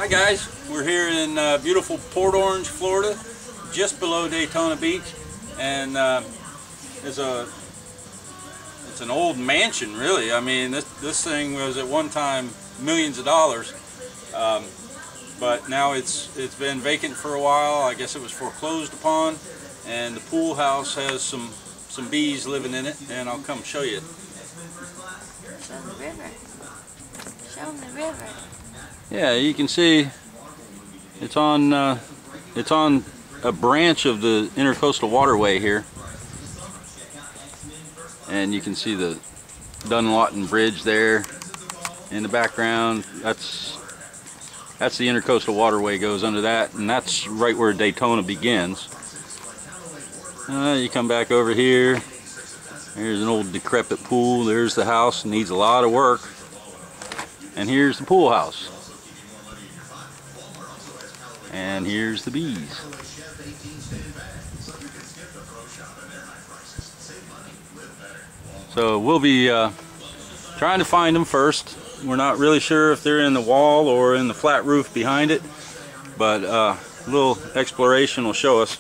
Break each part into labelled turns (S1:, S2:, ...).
S1: Hi guys, we're here in beautiful Port Orange, Florida, just below Daytona Beach, and it's an old mansion, really. I mean, this thing was at one time millions of dollars, but now it's been vacant for a while. I guess it was foreclosed upon, and the pool house has some bees living in it, and I'll come show you.
S2: Show them the river. Show them the river.
S1: Yeah, you can see it's on a branch of the Intercoastal Waterway here, and you can see the Dunlawton Bridge there in the background. That's the Intercoastal Waterway goes under that, and that's right where Daytona begins. You come back over here. There's an old decrepit pool. There's the house, needs a lot of work, and here's the pool house. And here's the bees. So we'll be trying to find them first. We're not really sure if they're in the wall or in the flat roof behind it, but a little exploration will show us.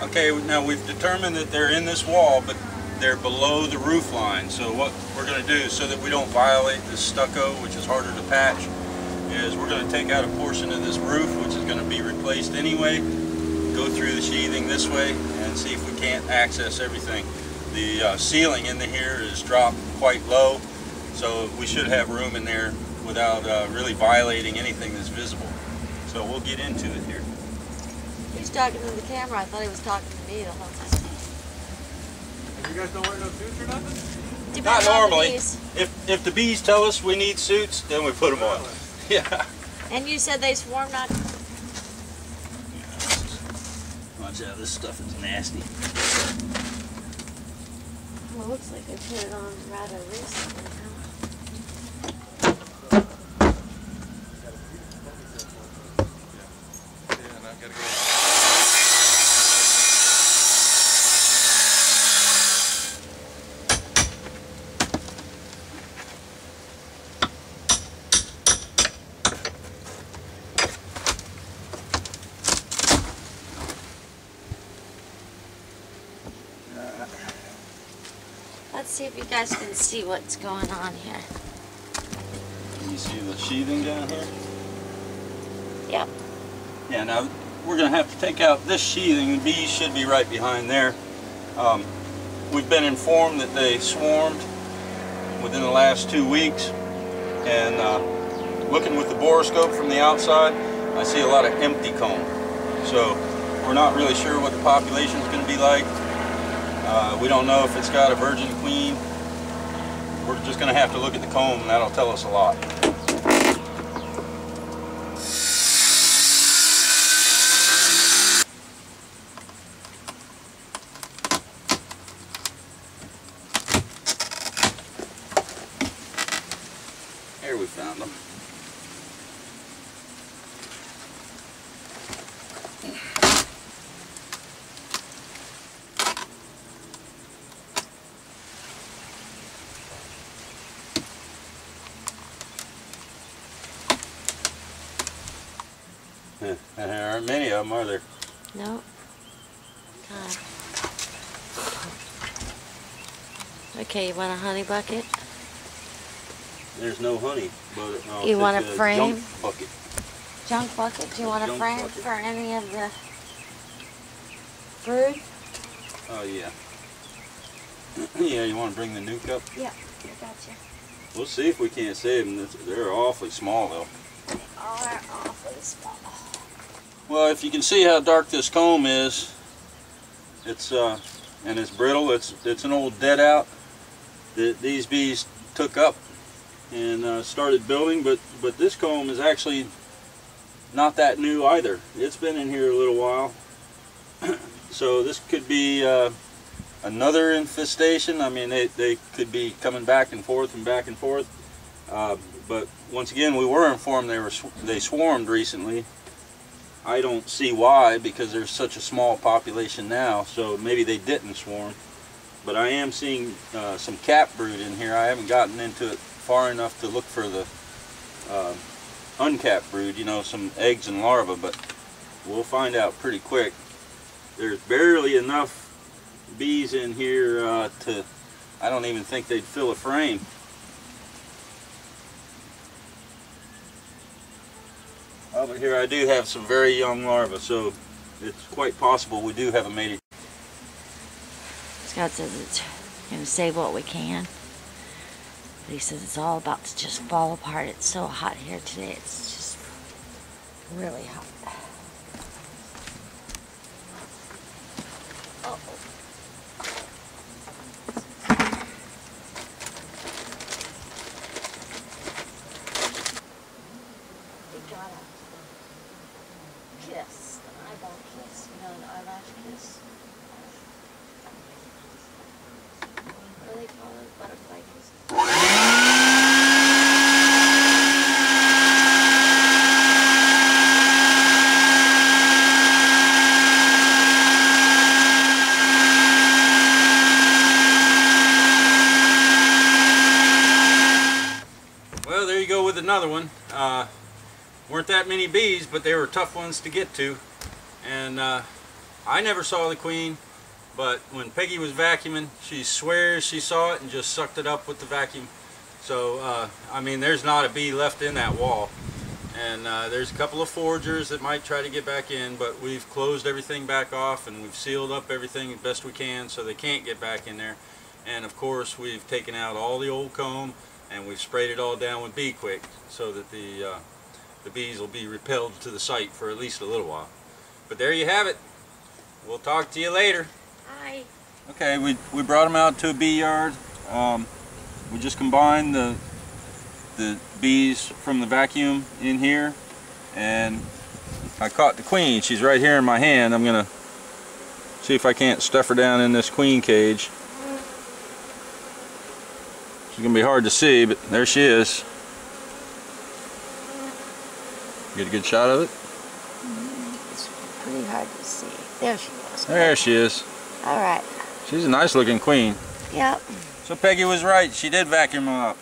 S1: Okay, now we've determined that they're in this wall, but they're below the roof line. So what we're going to do, so that we don't violate this stucco, which is harder to patch, is we're going to take out a portion of this roof, which is going to be replaced anyway, go through the sheathing this way, and see if we can't access everything. The ceiling in here is dropped quite low, so we should have room in there without really violating anything that's visible. So we'll get into it here.
S2: He's talking to the camera. I thought he was talking to me the whole time.
S3: You guys don't wear no suits or nothing?
S1: Not normally. If the bees tell us we need suits, then we put them on. Yeah.
S2: And you said they swarm not.
S1: Watch out, this stuff is nasty.
S2: Well, it looks like they put it on rather recently, huh? Let's see if you guys can see what's going on here.
S1: Can you see the sheathing down here?
S2: Yep.
S1: Yeah, now we're going to have to take out this sheathing. The bees should be right behind there. We've been informed that they swarmed within the last 2 weeks, and looking with the borescope from the outside, I see a lot of empty comb. So we're not really sure what the population is going to be like. We don't know if it's got a virgin queen. We're just going to have to look at the comb, and that'll tell us a lot. Here we found them. There aren't many of them, are there?
S2: No. God. Okay, you want a honey bucket?
S1: There's no honey, but
S2: You want a frame?
S1: Junk bucket.
S2: Junk bucket? Do you want a
S1: Junk
S2: frame
S1: bucket.
S2: for any of the brood?
S1: Oh yeah. Yeah, you want to bring the nuke up?
S2: Yeah, I gotcha.
S1: We'll see if we can't save them. They're awfully small though.
S2: They are awfully small.
S1: Well, if you can see how dark this comb is, it's and it's brittle. It's an old dead out that these bees took up and started building. But this comb is actually not that new either. It's been in here a little while. So this could be another infestation. I mean, they could be coming back and forth and back and forth. But once again, we were informed they swarmed recently. I don't see why, because there's such a small population now, so maybe they didn't swarm. But I am seeing some cap brood in here. I haven't gotten into it far enough to look for the uncapped brood, you know, some eggs and larvae, but we'll find out pretty quick. There's barely enough bees in here to, I don't even think they'd fill a frame. Over here I do have some very young larvae, so it's quite possible we do have a mated.
S2: Scott says it's going to save what we can. But he says it's all about to just fall apart. It's so hot here today. It's just really hot. Kiss, an eyeball kiss, you know, an eyelash kiss. What do they call it? Butterfly kiss.
S1: Well, there you go with another one. Weren't that many bees, but they were tough ones to get to. And I never saw the queen, but when Peggy was vacuuming, she swears she saw it and just sucked it up with the vacuum. So, I mean, there's not a bee left in that wall. And there's a couple of foragers that might try to get back in, but we've closed everything back off and we've sealed up everything as best we can so they can't get back in there. And of course, we've taken out all the old comb and we've sprayed it all down with Bee Quick so that the bees will be repelled to the site for at least a little while. But there you have it. We'll talk to you later.
S2: Hi.
S1: Okay, we brought them out to a bee yard. We just combined the bees from the vacuum in here, and I caught the queen. She's right here in my hand. I'm gonna see if I can't stuff her down in this queen cage. She's gonna be hard to see, but there she is. Get a good shot of it?
S2: It's pretty hard to see. There she is.
S1: There she is.
S2: All right.
S1: She's a nice looking queen.
S2: Yep.
S1: So Peggy was right. She did vacuum them up.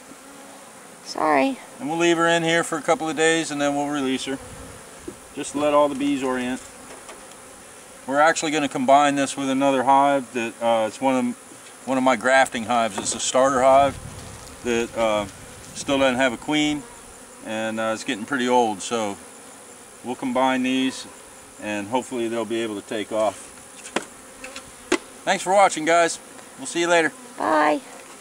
S2: Sorry.
S1: And we'll leave her in here for a couple of days and then we'll release her. Just to let all the bees orient. We're actually going to combine this with another hive that it's one of my grafting hives. It's a starter hive that still doesn't have a queen, and it's getting pretty old, so we'll combine these and hopefully they'll be able to take off. Thanks for watching, guys. We'll see you later.
S2: Bye.